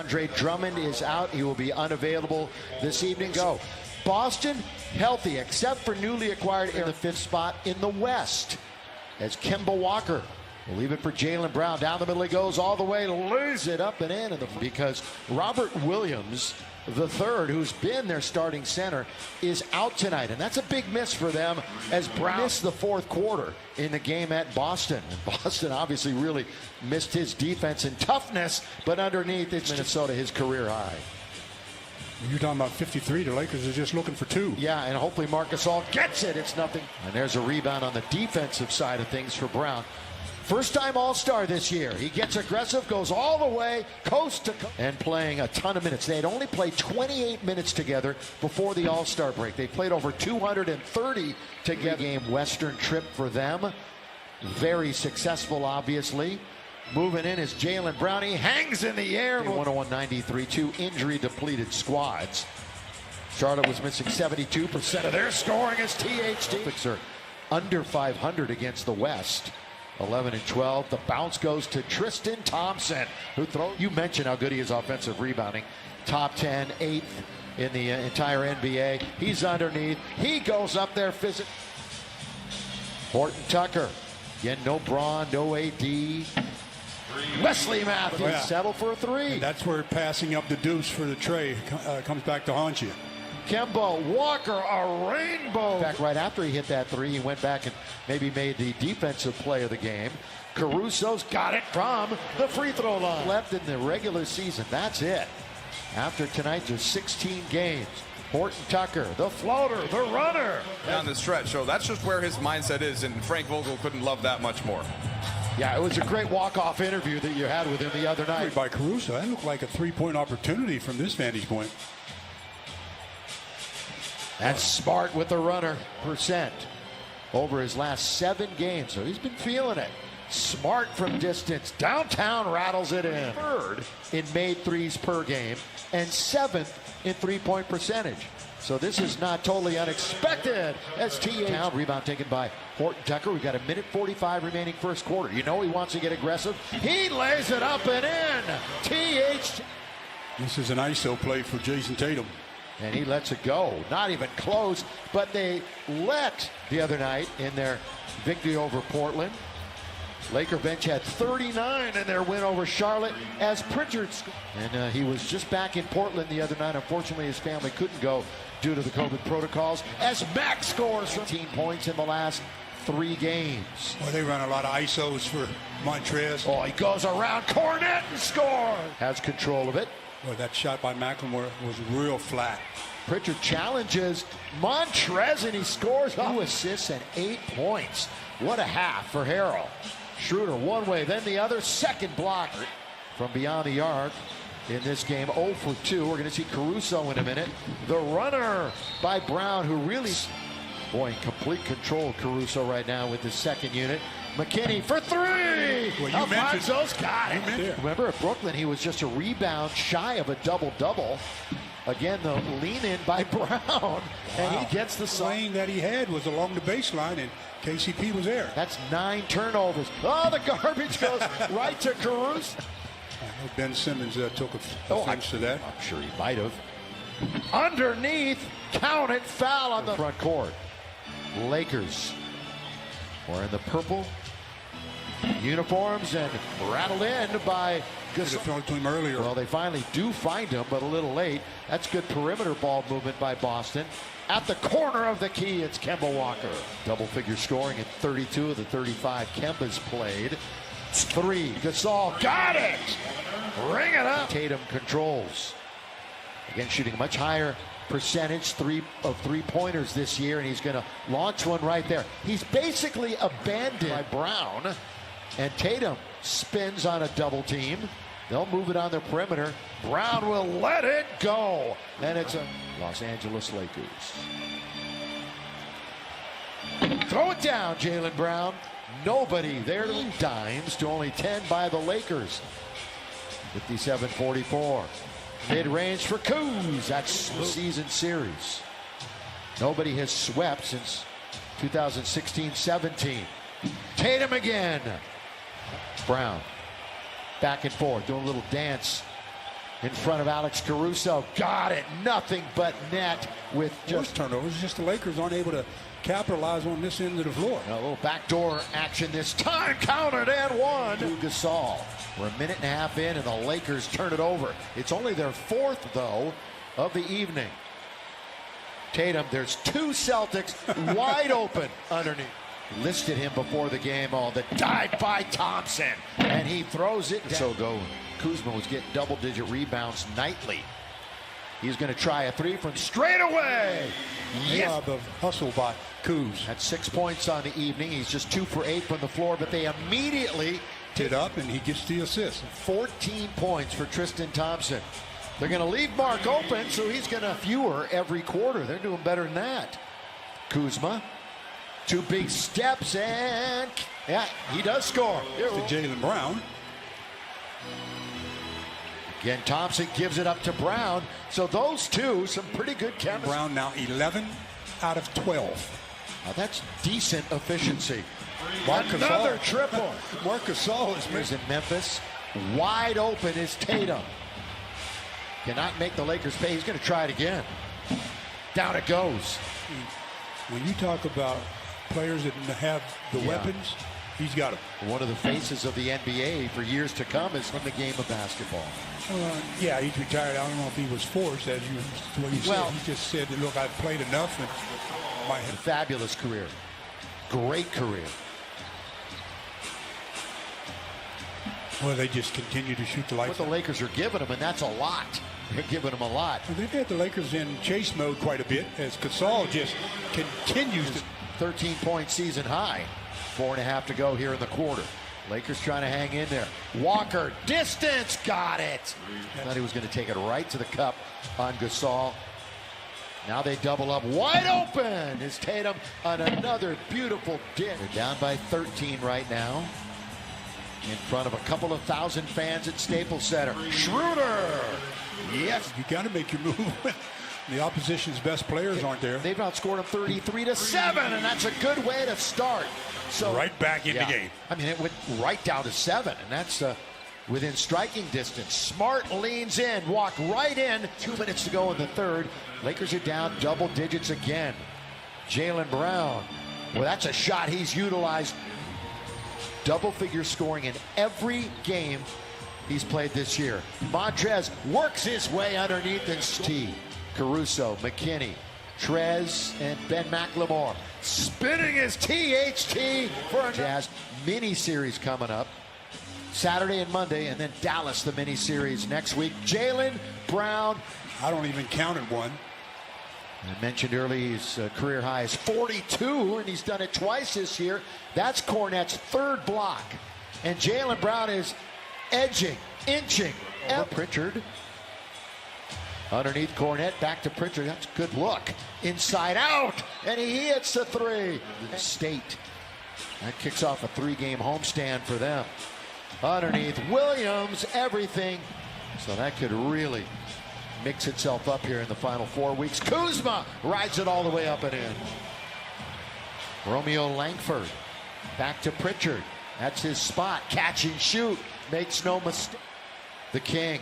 Andre Drummond is out. He will be unavailable this evening. Go. Boston healthy, except for newly acquired in the 5th spot in the West. As Kemba Walker will leave it for Jaylen Brown. Down the middle he goes all the way, lays it up and in. Because Robert Williams III, who's been their starting center, is out tonight. And that's a big miss for them, as Brown missed the 4th quarter in the game at Boston. And Boston obviously really missed his defense and toughness, but underneath it's Minnesota, his career high. You're talking about 53. The Lakers are just looking for 2. Yeah, and hopefully Marc Gasol gets it. It's nothing. And there's a rebound on the defensive side of things for Brown. First-time All-Star this year. He gets aggressive, goes all the way, coast to coast, and playing a ton of minutes. They had only played 28 minutes together before the All-Star break. They played over 230 together. Game Western trip for them. Very successful, obviously. Moving in is Jaylen Brown. He hangs in the air. 101-93, 2 injury-depleted squads. Charlotte was missing 72% of their scoring as THT. Celtics are under 500 against the West. 11-12. The bounce goes to Tristan Thompson, who throws. You mentioned how good he is offensive rebounding. Top 10, 8th in the entire NBA. He's underneath. He goes up there physically. Horton Tucker. Again, no Braun, no AD. Wesley Matthews settle for a 3. And that's where passing up the deuce for the tray comes back to haunt you. Kemba Walker, a rainbow. In fact, right after he hit that 3, he went back and maybe made the defensive play of the game. Caruso's got it from the free throw line. Left in the regular season. That's it. After tonight, there's 16 games. Horton Tucker, the floater, the runner. Down the stretch. So that's just where his mindset is, and Frank Vogel couldn't love that much more. Yeah, it was a great walk-off interview that you had with him the other night. By Caruso, that looked like a 3-point opportunity from this vantage point. That's Smart with the runner percent over his last 7 games. So he's been feeling it. Smart from distance. Downtown rattles it in. 3rd in made threes per game and 7th in 3-point percentage. So this is not totally unexpected. As T.A. rebound taken by Horton Tucker. We've got 1:45 remaining first quarter. You know he wants to get aggressive. He lays it up and in. T.H. This is an ISO play for Jason Tatum. And he lets it go. Not even close, but they let the other night in their victory over Portland. Laker bench had 39 in their win over Charlotte as Pritchard scored. And he was just back in Portland the other night. Unfortunately, his family couldn't go due to the COVID protocols. As Max scores 15 points in the last 3 games. Well, they run a lot of ISOs for Montrez. Oh, he goes around Cornet and scores. Has control of it. Well, that shot by McLemore was real flat. Pritchard challenges Montrez and he scores 2 assists and 8 points. What a half for Harrell. Schroeder one way, then the other. Second block from beyond the arc in this game. 0 for 2. We're going to see Caruso in a minute. The runner by Brown, who really, boy, in complete control of Caruso right now with his second unit. McKinney for 3. Well, Alfonso's got it. Remember at Brooklyn, he was just a rebound shy of a double-double. Again, the lean-in by Brown, and he gets the lane that he had was along the baseline, and KCP was there. That's 9 turnovers. Oh, the garbage goes right to Caruso. I know Ben Simmons took offense to that. I'm sure he might have. Underneath, count it, foul on the front court. Lakers are in the purple uniforms and rattled in by Gasol. Thrown to him earlier. Well, they finally do find him, but a little late. That's good perimeter ball movement by Boston. At the corner of the key, it's Kemba Walker. Double-figure scoring in 32 of the 35 Kemba's played. 3, Gasol, got it! Ring it up! Tatum controls. Again, shooting much higher percentage, 3 of 3-pointers this year, and he's going to launch one right there. He's basically abandoned by Brown, and Tatum spins on a double team. They'll move it on their perimeter. Brown will let it go, and it's a Los Angeles Lakers. Throw it down, Jaylen Brown. Nobody there to dimes to only 10 by the Lakers. 57-44. Mid-range for Kuz. That's the season series. Nobody has swept since 2016-17. Tatum again. Brown back and forth, doing a little dance in front of Alex Caruso. Got it. Nothing but net with Just turnovers. Just the Lakers aren't able to capitalize on this end of the floor. a little backdoor action this time. Counted and one. To Gasol. We're a minute and a half in, and the Lakers turn it over. It's only their fourth, though, of the evening. Tatum, there's two Celtics wide open underneath. Listed him before the game. Oh, the dive by Thompson, and he throws it down. So go. Kuzma was getting double-digit rebounds nightly. He's going to try a three from straight away. Yes. The hustle by Kuz. Had 6 points on the evening. He's just 2 for 8 from the floor, but they immediately It up, and he gets the assist. 14 points for Tristan Thompson. They're going to leave Mark open, so he's going to fewer every quarter. They're doing better than that. Kuzma, 2 big steps, and yeah, he does score. To Jaylen Brown. Again, Thompson gives it up to Brown. So those two, some pretty good chemistry. Brown now 11 out of 12. Now that's decent efficiency. Another triple. Marc Gasol Here's in Memphis. Wide open is Tatum. Cannot make the Lakers pay. He's going to try it again. Down it goes. When you talk about players that have the weapons, he's got them. One of the faces of the NBA for years to come is in the game of basketball. Yeah, he's retired. I don't know if he was forced, as you said. He just said, look, I've played enough. And fabulous career. Great career. Well, they just continue to shoot the lights. What the Lakers are giving him, and that's a lot. They're giving him a lot. Well, they've had the Lakers in chase mode quite a bit as Gasol just continues to. 13-point season high. 4.5 to go here in the quarter. Lakers trying to hang in there. Walker, distance, got it. Thought he was going to take it right to the cup on Gasol. Now they double up. Wide open is Tatum on another beautiful dish. They're down by 13 right now. In front of a couple of thousand fans at Staples Center. Schroeder! Yes. You got to make your move. The opposition's best players aren't there. They've outscored them 33-7, and that's a good way to start. So right back in the game. I mean, it went right down to 7, and that's within striking distance. Smart leans in, walk right in. 2 minutes to go in the third. Lakers are down double digits again. Jaylen Brown. Well, that's a shot he's utilized. Double-figure scoring in every game he's played this year. Montrez works his way underneath and T. Caruso, McKinney, Trez, and Ben McLemore spinning his THT for a Jazz mini-series coming up. Saturday and Monday, and then Dallas, the mini-series next week. Jaylen Brown. I don't even count it one. I mentioned earlier his career high is 42, and he's done it twice this year. That's Cornette's third block. And Jaylen Brown is inching. Pritchard. Underneath Cornette, back to Pritchard. That's a good look. Inside out, and he hits the three. State. That kicks off a 3-game homestand for them. Underneath Williams, everything. So that could really mix itself up here in the final 4 weeks. Kuzma rides it all the way up and in. Romeo Langford back to Pritchard. That's his spot. Catch and shoot. Makes no mistake. The King.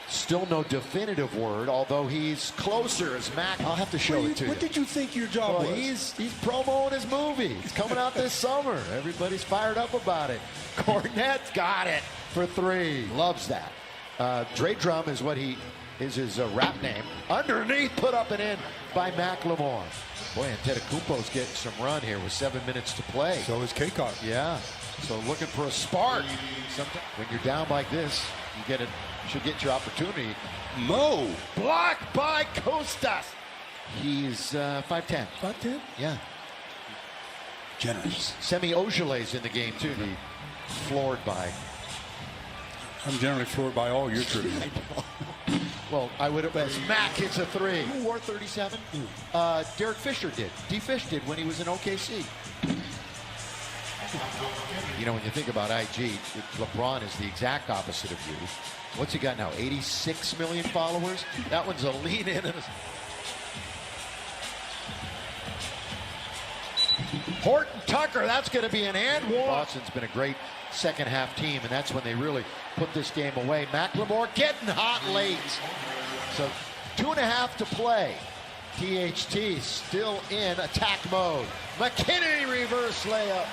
Still no definitive word, although he's closer as Mac. I'll have to show it to you. What did you think your job was? He's promoting his movie. He's coming out this summer. Everybody's fired up about it. Cornette's got it for 3. Loves that. Dre Drum is what is his rap name. Underneath, put up and in by McLemore. Boy, Antetokounmpo's getting some run here with 7 minutes to play. So is K-Cop. Yeah. So looking for a spark. Sometimes when you're down like this, you should get your opportunity. Mo. Blocked by Kostas. He's 5'10". 5'10"? Yeah. Generous. Semi Ojeley's in the game too. Floored by. I'm generally floored by all your trivia. Well, I would have as Mac hits a 3. Who wore 37? Derek Fisher did. D. Fish did when he was in OKC. You know, when you think about IG, LeBron is the exact opposite of you. What's he got now? 86 million followers? That one's a lean in. Horton Tucker, that's going to be an and one. Boston's been a great second half team, and that's when they really put this game away. McLemore getting hot late. So 2.5 to play. THT still in attack mode. McKinney reverse layup.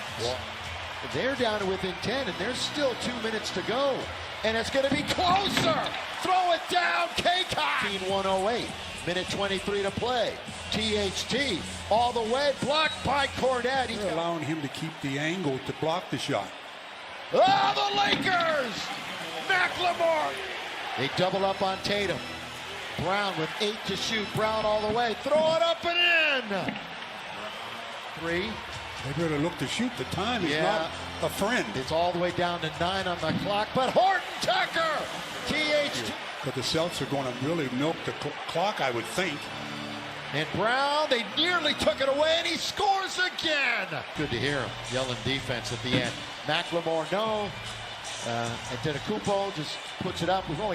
They're down to within 10, and there's still 2 minutes to go. And it's going to be closer. Throw it down, K-Cock. 108. Minute 23 to play. THT all the way, blocked by Cornette. They're allowing him to keep the angle to block the shot. Oh, the Lakers! McLemore. They double up on Tatum. Brown with 8 to shoot. Brown all the way. Throw it up and in. 3. They better look to shoot. The time is not a friend. It's all the way down to 9 on the clock. But Horton Tucker, THT. But the Celtics are going to really milk the clock, I would think. And Brown, they nearly took it away, and he scores again. Good to hear him yelling defense at the end. McLemore, no. Antetokounmpo just puts it up. We've only